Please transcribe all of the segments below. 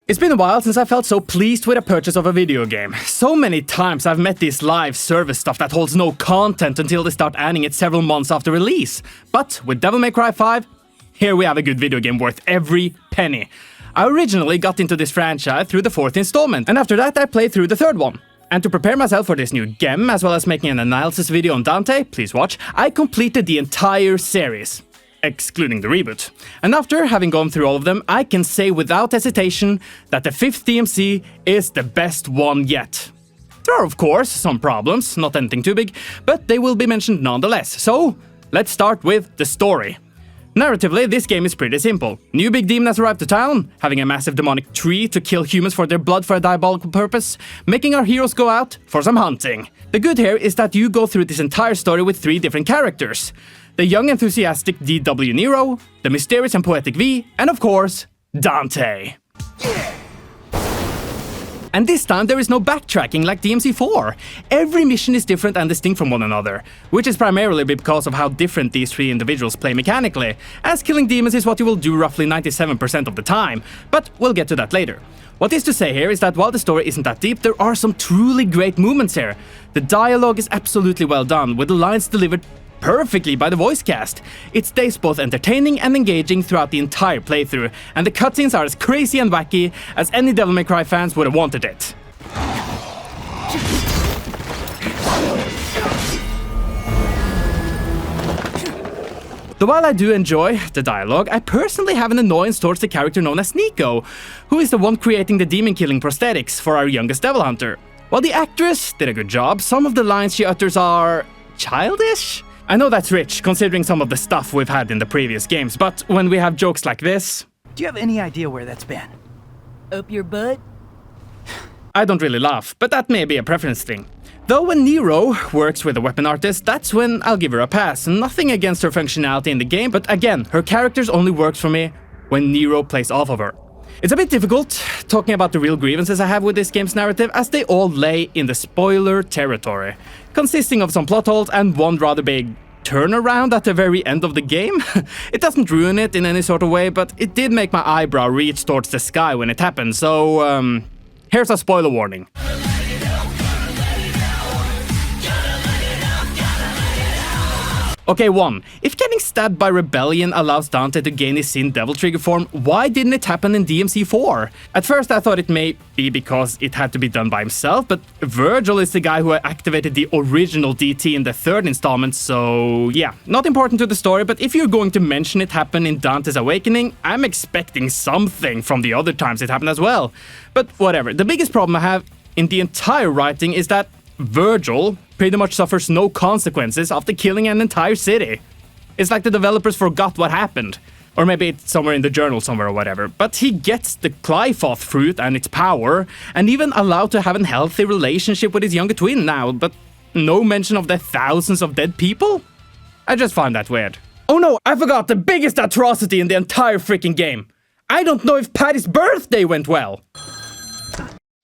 It's been a while since I felt so pleased with a purchase of a video game. So many times I've met this live service stuff that holds no content until they start adding it several months after release. But with Devil May Cry 5, here we have a good video game worth every penny. I originally got into this franchise through the 4th installment, and after that I played through the 3rd one. And to prepare myself for this new game, as well as making an analysis video on Dante, please watch, I completed the entire series. Excluding the reboot. And after having gone through all of them, I can say without hesitation that the 5th DMC is the best one yet. There are of course some problems, not anything too big, but they will be mentioned nonetheless. So, let's start with the story. Narratively, this game is pretty simple. New big demon has arrived to town, having a massive demonic tree to kill humans for their blood for a diabolical purpose, making our heroes go out for some hunting. The good here is that you go through this entire story with 3 different characters. The young enthusiastic DW Nero, the mysterious and poetic V, and of course, Dante. And this time there is no backtracking like DMC4. Every mission is different and distinct from one another, which is primarily because of how different these 3 individuals play mechanically, as killing demons is what you will do roughly 97% of the time, but we'll get to that later. What is to say here is that while the story isn't that deep, there are some truly great moments here. The dialogue is absolutely well done, with the lines delivered perfectly by the voice cast. It stays both entertaining and engaging throughout the entire playthrough, and the cutscenes are as crazy and wacky as any Devil May Cry fans would have wanted it. Though while I do enjoy the dialogue, I personally have an annoyance towards the character known as Nico, who is the one creating the demon-killing prosthetics for our youngest devil hunter. While the actress did a good job, some of the lines she utters are childish? I know that's rich, considering some of the stuff we've had in the previous games, but when we have jokes like this... Do you have any idea where that's been? Up your butt? I don't really laugh, but that may be a preference thing. Though when Nero works with a weapon artist, that's when I'll give her a pass. Nothing against her functionality in the game, but again, her characters only works for me when Nero plays off of her. It's a bit difficult talking about the real grievances I have with this game's narrative, as they all lay in the spoiler territory, consisting of some plot holes and one rather big turnaround at the very end of the game. It doesn't ruin it in any sort of way, but it did make my eyebrow reach towards the sky when it happened, so here's a spoiler warning. Okay, 1. If getting stabbed by Rebellion allows Dante to gain his Sin Devil Trigger form, why didn't it happen in DMC4? At first I thought it may be because it had to be done by himself, but Vergil is the guy who activated the original DT in the 3rd installment, so yeah, not important to the story, but if you're going to mention it happened in Dante's Awakening, I'm expecting something from the other times it happened as well. But whatever, the biggest problem I have in the entire writing is that Vergil pretty much suffers no consequences after killing an entire city. It's like the developers forgot what happened. Or maybe it's somewhere in the journal somewhere or whatever. But he gets the Qlipoth fruit and its power, and even allowed to have a healthy relationship with his younger twin now, but no mention of the thousands of dead people? I just find that weird. Oh no, I forgot the biggest atrocity in the entire freaking game. I don't know if Patty's birthday went well.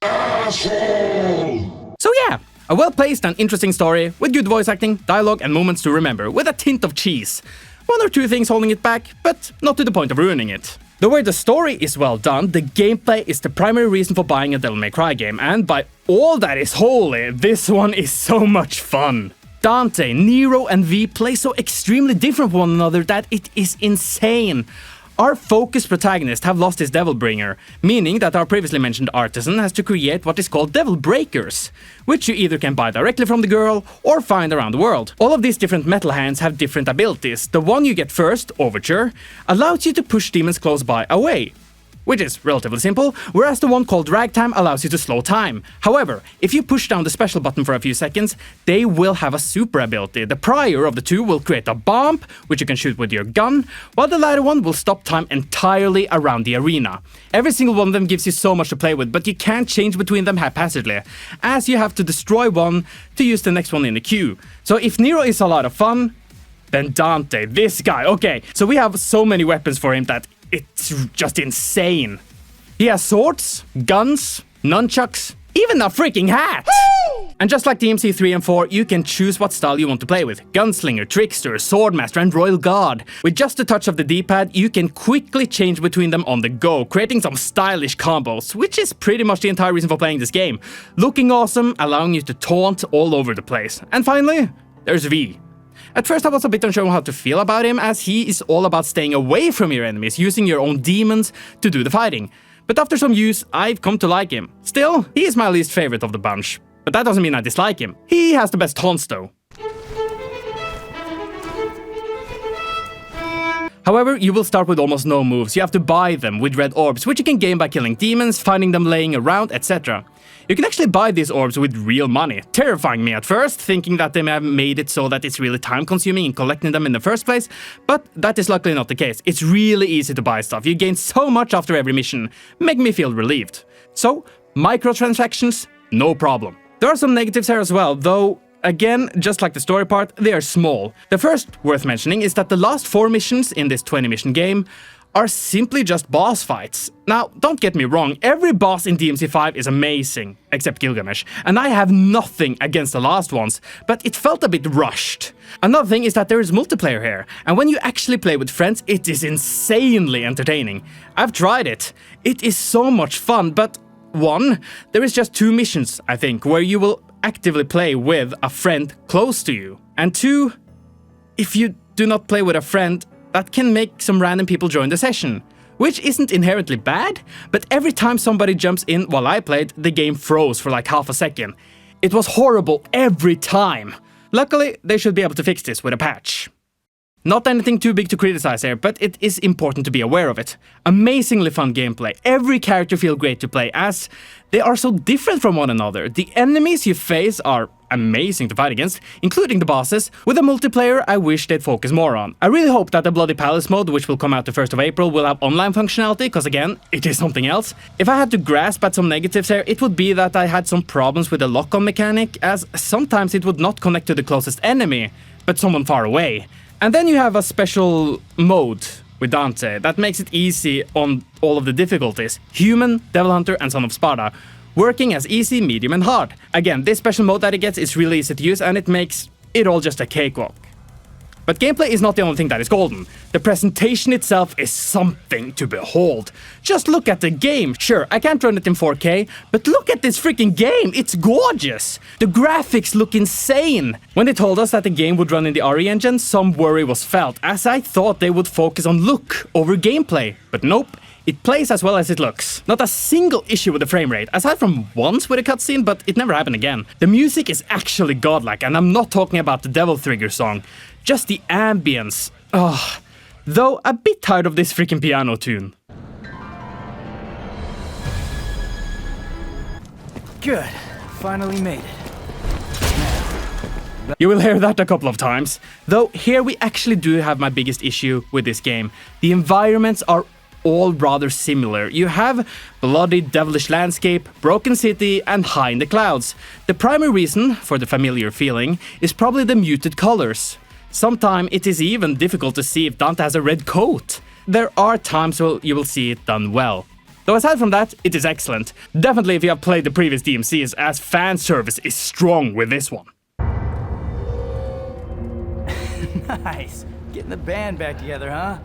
Asshole! So yeah. A well-placed and interesting story, with good voice acting, dialogue and moments to remember, with a tint of cheese. 1 or 2 things holding it back, but not to the point of ruining it. The way the story is well done, the gameplay is the primary reason for buying a Devil May Cry game, and by all that is holy, this one is so much fun. Dante, Nero and V play so extremely different from one another that it is insane. Our focused protagonist have lost his Devil Bringer, meaning that our previously mentioned artisan has to create what is called Devil Breakers, which you either can buy directly from the girl or find around the world. All of these different metal hands have different abilities. The one you get first, Overture, allows you to push demons close by away, which is relatively simple, whereas the one called Ragtime allows you to slow time. However, if you push down the special button for a few seconds, they will have a super ability. The prior of the 2 will create a bomb, which you can shoot with your gun, while the latter one will stop time entirely around the arena. Every single one of them gives you so much to play with, but you can't change between them haphazardly, as you have to destroy one to use the next one in the queue. So if Nero is a lot of fun, then Dante, this guy, okay, so we have so many weapons for him that it's just insane. He has swords, guns, nunchucks, even a freaking hat! Woo! And just like DMC 3 and 4, you can choose what style you want to play with. Gunslinger, Trickster, Swordmaster, and Royal Guard. With just a touch of the D-pad, you can quickly change between them on the go, creating some stylish combos, which is pretty much the entire reason for playing this game. Looking awesome, allowing you to taunt all over the place. And finally, there's V. At first I was a bit unsure how to feel about him, as he is all about staying away from your enemies, using your own demons to do the fighting. But after some use, I've come to like him. Still, he is my least favorite of the bunch. But that doesn't mean I dislike him. He has the best taunts though. However, you will start with almost no moves. You have to buy them with red orbs, which you can gain by killing demons, finding them laying around, etc. You can actually buy these orbs with real money, terrifying me at first, thinking that they may have made it so that it's really time-consuming in collecting them in the first place, but that is luckily not the case. It's really easy to buy stuff. You gain so much after every mission, making me feel relieved. So, microtransactions, no problem. There are some negatives here as well, though, again, just like the story part, they are small. The first worth mentioning is that the last 4 missions in this 20-mission game are simply just boss fights. Now, don't get me wrong, every boss in DMC 5 is amazing, except Gilgamesh, and I have nothing against the last ones, but it felt a bit rushed. Another thing is that there is multiplayer here, and when you actually play with friends, it is insanely entertaining. I've tried it. It is so much fun, but 1, there is just 2 missions, I think, where you will actively play with a friend close to you. And 2, if you do not play with a friend, that can make some random people join the session. Which isn't inherently bad, but every time somebody jumps in while I played, the game froze for like half a second. It was horrible every time. Luckily, they should be able to fix this with a patch. Not anything too big to criticize here, but it is important to be aware of it. Amazingly fun gameplay. Every character feels great to play, as they are so different from one another. The enemies you face are amazing to fight against, including the bosses. With a multiplayer, I wish they'd focus more on. I really hope that the Bloody Palace mode, which will come out the 1st of April, will have online functionality, because again, it is something else. If I had to grasp at some negatives here, it would be that I had some problems with the lock-on mechanic, as sometimes it would not connect to the closest enemy, but someone far away. And then you have a special mode with Dante that makes it easy on all of the difficulties. Human, Devil Hunter, and Son of Sparta. Working as easy, medium, and hard. Again, this special mode that it gets is really easy to use, and it makes it all just a cakewalk. But gameplay is not the only thing that is golden. The presentation itself is something to behold. Just look at the game. Sure, I can't run it in 4K, but look at this freaking game. It's gorgeous. The graphics look insane. When they told us that the game would run in the RE engine, some worry was felt, as I thought they would focus on look over gameplay. But nope. It plays as well as it looks. Not a single issue with the frame rate, aside from once with a cutscene, but it never happened again. The music is actually godlike, and I'm not talking about the Devil Trigger song. Just the ambience. Ugh. Though a bit tired of this freaking piano tune. Good. Finally made it. You will hear that a couple of times. Though here we actually do have my biggest issue with this game. The environments are all rather similar. You have bloody devilish landscape, broken city, and high in the clouds. The primary reason for the familiar feeling is probably the muted colors. Sometimes it is even difficult to see if Dante has a red coat. There are times where you will see it done well. Though aside from that, it is excellent. Definitely if you have played the previous DMCs, as fan service is strong with this one. Nice. Getting the band back together, huh?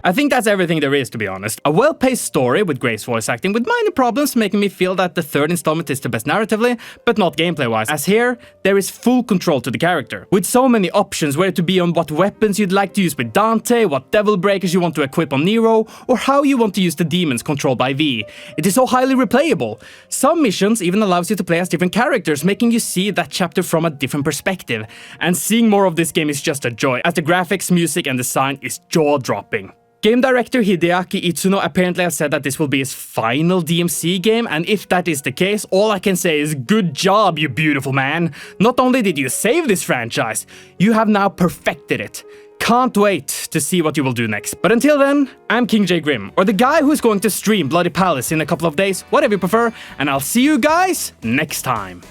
I think that's everything there is, to be honest. A well-paced story with great voice acting, with minor problems making me feel that the 3rd installment is the best narratively, but not gameplay-wise, as here, there is full control to the character. With so many options where to be on what weapons you'd like to use with Dante, what devil breakers you want to equip on Nero, or how you want to use the demons controlled by V. It is so highly replayable. Some missions even allows you to play as different characters, making you see that chapter from a different perspective. And seeing more of this game is just a joy, as the graphics, music, and design is jaw-dropping. Game director Hideaki Itsuno apparently has said that this will be his final DMC game, and if that is the case, all I can say is good job, you beautiful man. Not only did you save this franchise, you have now perfected it. Can't wait to see what you will do next. But until then, I'm KingJ.Grim, or the guy who's going to stream Bloody Palace in a couple of days, whatever you prefer, and I'll see you guys next time.